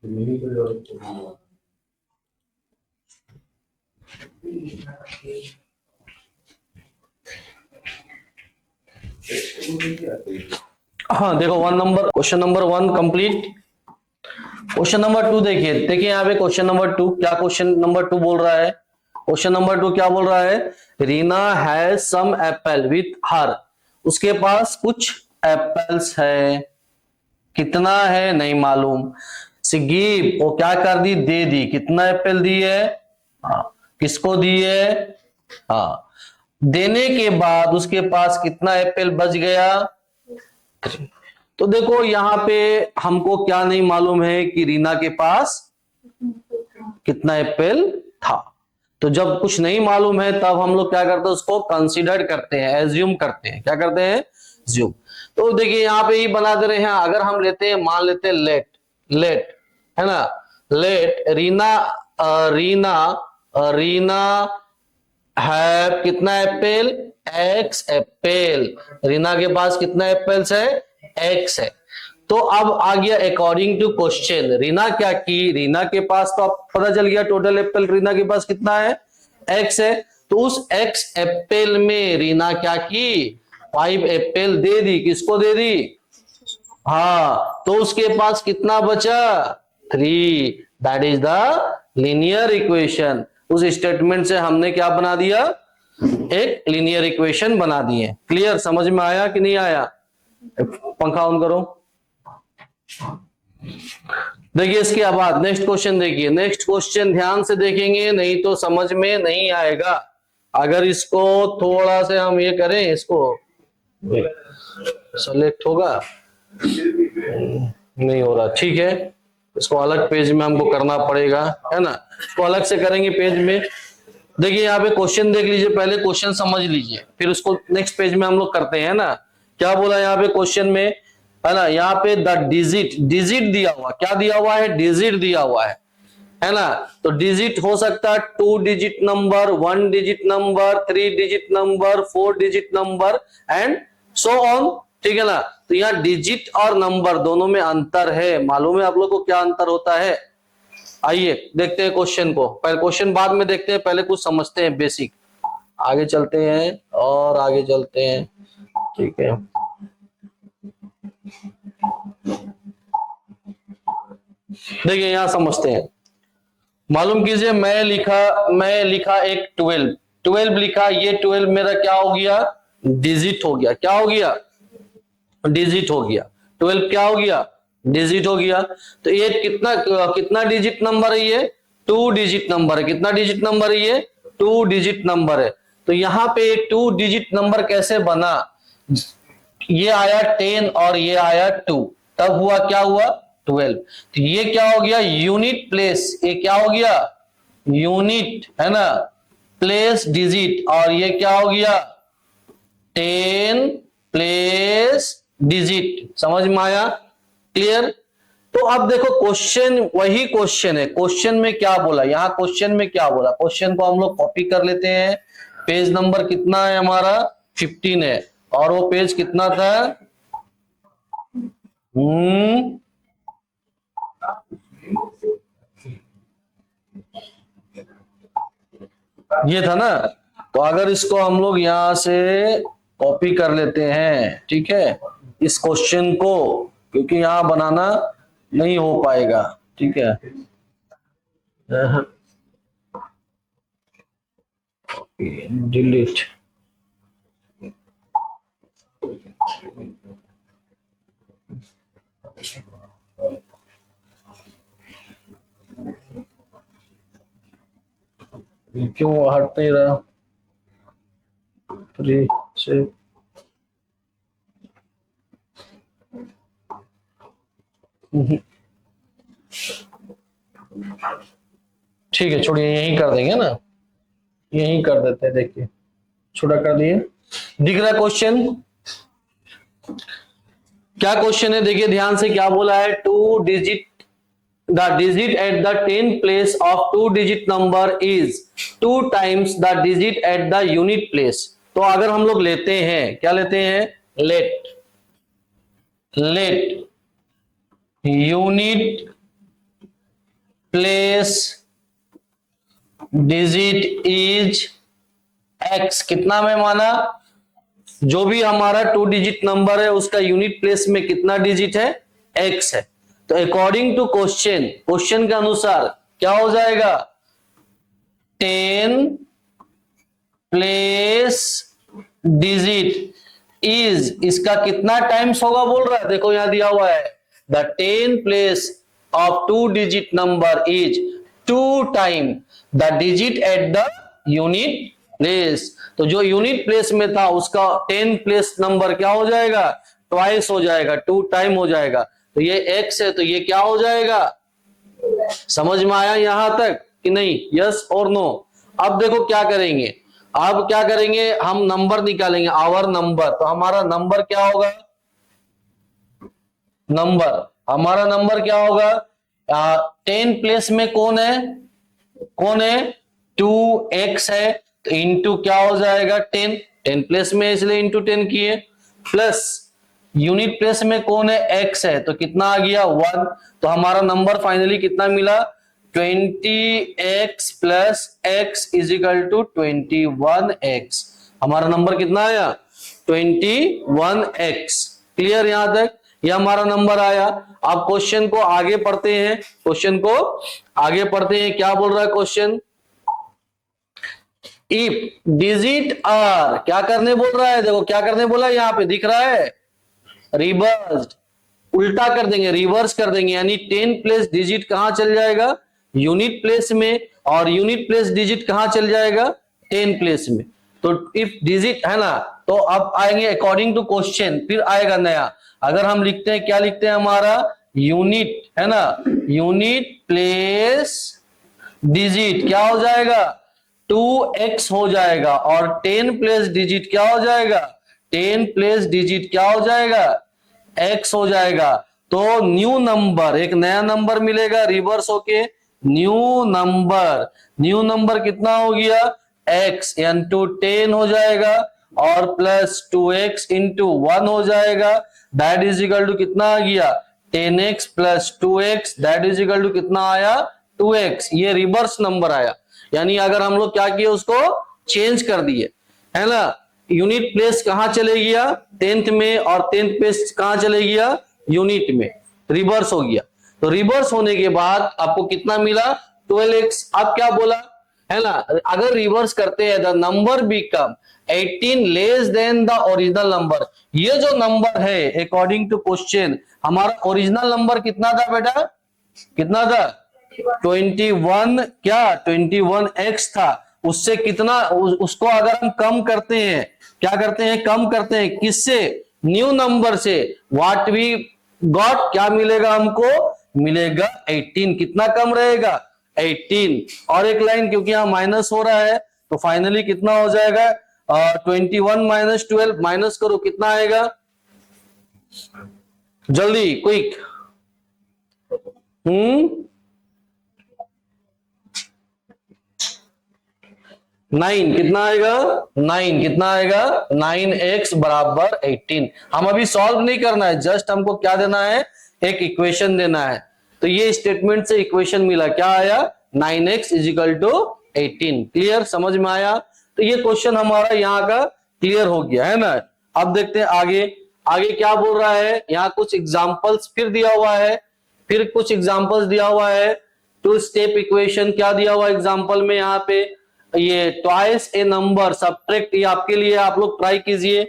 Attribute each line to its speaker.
Speaker 1: हाँ देखो, one number, question number 1 complete. Question number 2 देखिए, देखिए यहाँ पे क्वेश्चन नंबर 2 क्या, क्वेश्चन नंबर 2 बोल रहा है, क्वेश्चन नंबर 2 क्या बोल रहा है, Reena has some apple with her, उसके पास कुछ एप्पल्स है, कितना है नहीं मालूम। सी गिव, वो क्या कर दी, दे दी, कितना एप्पल दी है, हाँ, किसको दी है, हाँ, देने के बाद उसके पास कितना एप्पल बच गया। तो देखो यहाँ पे हमको क्या नहीं मालूम है कि रीना के पास कितना एप्पल था। तो जब कुछ नहीं मालूम है तब हम लोग क्या करते हैं, उसको कंसीडर करते हैं, एज्यूम करते हैं, क्या करते हैं, एज्यूम। तो देखिए यहाँ पे ही बना दे रहे हैं, अगर हम लेते हैं, मान लेते हैं लेट, लेट है ना, लेट रीना, रीना, रीना हैव कितना एप्पल, एक्स एप्पल, रीना के पास कितना एप्पल्स है, एक्स है। तो अब आ गया अकॉर्डिंग टू क्वेश्चन, रीना क्या की, रीना के पास तो अब पता चल गया टोटल एप्पल रीना के पास कितना है, एक्स है। तो उस एक्स एप्पल में रीना क्या की, 5 एप्पल दे दी, किसको दे दी, हाँ, तो उसके पास कितना बचा, 3, that is the linear equation. उस स्टेटमेंट से हमने क्या बना दिया, एक लीनियर इक्वेशन बना दिए। क्लियर, समझ में आया कि नहीं आया, पंखा ऑन करो। देखिए इसके बाद नेक्स्ट क्वेश्चन देखिए, नेक्स्ट क्वेश्चन ध्यान से देखेंगे नहीं तो समझ में नहीं आएगा। अगर इसको थोड़ा से हम ये करें, इसको सेलेक्ट होगा, नहीं हो रहा, ठीक है, इसको अलग पेज में हमको करना पड़ेगा, है ना, इसको अलग से करेंगे पेज में। देखिए यहाँ पे क्वेश्चन देख लीजिए, पहले क्वेश्चन समझ लीजिए, फिर उसको नेक्स्ट पेज में हम लोग करते हैं ना। क्या बोला यहाँ पे क्वेश्चन में, है ना, यहाँ पे द डिजिट, डिजिट दिया हुआ, क्या दिया हुआ है, डिजिट दिया हुआ है ना। तो डिजिट हो सकता है 2 digit number, 1 digit number, 3 digit number, 4 digit number and so on, ठीक है ना। तो यहाँ डिजिट और नंबर दोनों में अंतर है, मालूम है आप लोग को क्या अंतर होता है। आइए देखते हैं क्वेश्चन को, पहले क्वेश्चन बाद में देखते हैं, पहले कुछ समझते हैं बेसिक, आगे चलते हैं और आगे चलते हैं, ठीक है। देखिए यहां समझते हैं, मालूम कीजिए, मैं लिखा एक 12, 12 लिखा, ये 12 मेरा क्या हो गया, डिजिट हो गया, क्या हो गया, डिजिट हो गया, 12 क्या हो गया, डिजिट हो गया। तो ये कितना कितना डिजिट नंबर है, ये 2 डिजिट नंबर है, कितना डिजिट नंबर है ये, 2 डिजिट नंबर है। तो यहाँ पे 2 डिजिट नंबर कैसे बना, ये आया 10 और ये आया 2, तब हुआ क्या हुआ 12। तो ये क्या हो गया, यूनिट प्लेस, ये क्या हो गया, यूनिट, है ना, प्लेस डिजिट, और ये क्या हो गया 10 प्लेस डिजिट, समझ में आया, क्लियर। तो अब देखो क्वेश्चन वही क्वेश्चन है, क्वेश्चन में क्या बोला, यहाँ क्वेश्चन में क्या बोला, क्वेश्चन को हम लोग कॉपी कर लेते हैं। पेज नंबर कितना है हमारा, 15 है, और वो पेज कितना था, ये था ना। तो अगर इसको हम लोग यहां से कॉपी कर लेते हैं, ठीक है, इस क्वेश्चन को, क्योंकि यहां बनाना नहीं हो पाएगा, ठीक है, डिलीट, क्यों हट नहीं रहा, फ्री से, ठीक है, छोड़िए, यही कर देंगे ना, यही कर देते हैं, देखिए छोटा कर दिए, दिख रहा है क्वेश्चन, क्या क्वेश्चन है, देखिए ध्यान से, क्या बोला है, 2 digit, the digit at the 10th place of 2 digit number is 2 times the digit at the unit place। तो अगर हम लोग लेते हैं, क्या लेते हैं, let, let unit place digit is X. कितना में माना, जो भी हमारा 2 डिजिट नंबर है उसका यूनिट प्लेस में कितना डिजिट है, एक्स है। तो अकॉर्डिंग टू क्वेश्चन, क्वेश्चन के अनुसार क्या हो जाएगा, 10 प्लेस डिजिट इज, इसका कितना टाइम्स होगा बोल रहा है, देखो यहां दिया हुआ है the 10 place of 2 digit number is 2 time the digit at the unit place. तो जो यूनिट प्लेस में था उसका 10 प्लेस नंबर क्या हो जाएगा, ट्वाइस हो जाएगा, 2 टाइम हो जाएगा। तो ये x है, तो ये क्या हो जाएगा, समझ में आया यहां तक कि नहीं, यस और नो। अब देखो क्या करेंगे, अब क्या करेंगे, हम नंबर निकालेंगे, आवर नंबर। तो हमारा नंबर क्या होगा, नंबर हमारा नंबर क्या होगा, 10 प्लेस में कौन है, कौन है, 2x है, तो इंटू क्या हो जाएगा 10, 10 प्लेस में इसलिए इंटू 10 किए, प्लस यूनिट प्लेस में कौन है, x है, तो कितना आ गया 1। तो हमारा नंबर फाइनली कितना मिला, 20x plus x is equal to 21x। हमारा नंबर कितना आया, 21x। क्लियर यहां तक, ये हमारा नंबर आया। अब क्वेश्चन को आगे पढ़ते हैं, क्वेश्चन को आगे पढ़ते हैं, क्या बोल रहा है क्वेश्चन, इफ डिजिट आर, क्या करने बोल रहा है, देखो क्या करने बोला, यहां पे दिख रहा है रिवर्स, उल्टा कर देंगे, रिवर्स कर देंगे, यानी 10 प्लेस डिजिट कहां चल जाएगा, यूनिट प्लेस में, और यूनिट प्लेस डिजिट कहां चल जाएगा, 10 प्लेस में। तो इफ डिजिट है ना, तो अब आएंगे अकॉर्डिंग टू क्वेश्चन, फिर आएगा नया। अगर हम लिखते हैं, क्या लिखते हैं, हमारा यूनिट है ना, यूनिट प्लेस डिजिट क्या हो जाएगा, 2x हो जाएगा, और 10 प्लेस डिजिट क्या हो जाएगा, 10 प्लेस डिजिट क्या हो जाएगा, x हो जाएगा। तो न्यू नंबर, एक नया नंबर मिलेगा रिवर्स होके, न्यू नंबर कितना हो गया, x इंटू 10 हो जाएगा, और प्लस 2x इंटू 1 हो जाएगा, दैट इज इक्वल टू कितना आ गया, 10x plus 2x, that is equal to कितना आया, 2x। ये रिवर्स नंबर आया, यानी अगर हम लोग क्या किए, उसको चेंज कर दिए, है ना, यूनिट प्लेस कहां चले गया, 10th में, और 10th प्लेस कहां चले गया, यूनिट में, रिवर्स हो गया। तो रिवर्स होने के बाद आपको कितना मिला, 12x। अब क्या बोला, है ना, अगर रिवर्स करते हैं, the number become 18 less than the original number. ये जो नंबर है अकॉर्डिंग टू क्वेश्चन, हमारा ओरिजिनल नंबर कितना था बेटा, कितना था, 21, क्या 21x था, उससे कितना, उसको अगर हम कम करते हैं, क्या करते हैं, कम करते हैं, किससे, न्यू नंबर से, व्हाट वी गॉट, क्या मिलेगा हमको, मिलेगा 18। कितना कम रहेगा, 18। और एक लाइन, क्योंकि यहां माइनस हो रहा है, तो फाइनली कितना हो जाएगा, 21 माइनस 12, माइनस करो, कितना आएगा, जल्दी क्विक, 9 कितना आएगा, 9 कितना आएगा, 9x बराबर 18। हम अभी सॉल्व नहीं करना है, जस्ट हमको क्या देना है, एक इक्वेशन देना है। तो ये स्टेटमेंट से इक्वेशन मिला, क्या आया, 9x is equal to 18। Clear, समझ में आया। तो ये क्वेश्चन हमारा यहाँ का क्लियर हो गया, है ना। अब देखते हैं आगे, आगे क्या बोल रहा है, यहाँ कुछ एग्जाम्पल्स फिर दिया हुआ है, फिर कुछ एग्जाम्पल्स दिया हुआ है, 2 स्टेप इक्वेशन क्या दिया हुआ एग्जाम्पल में, यहाँ पे ये ट्वाइस ए नंबर सब्ट्रैक्ट, ये आपके लिए, आप लोग ट्राई कीजिए,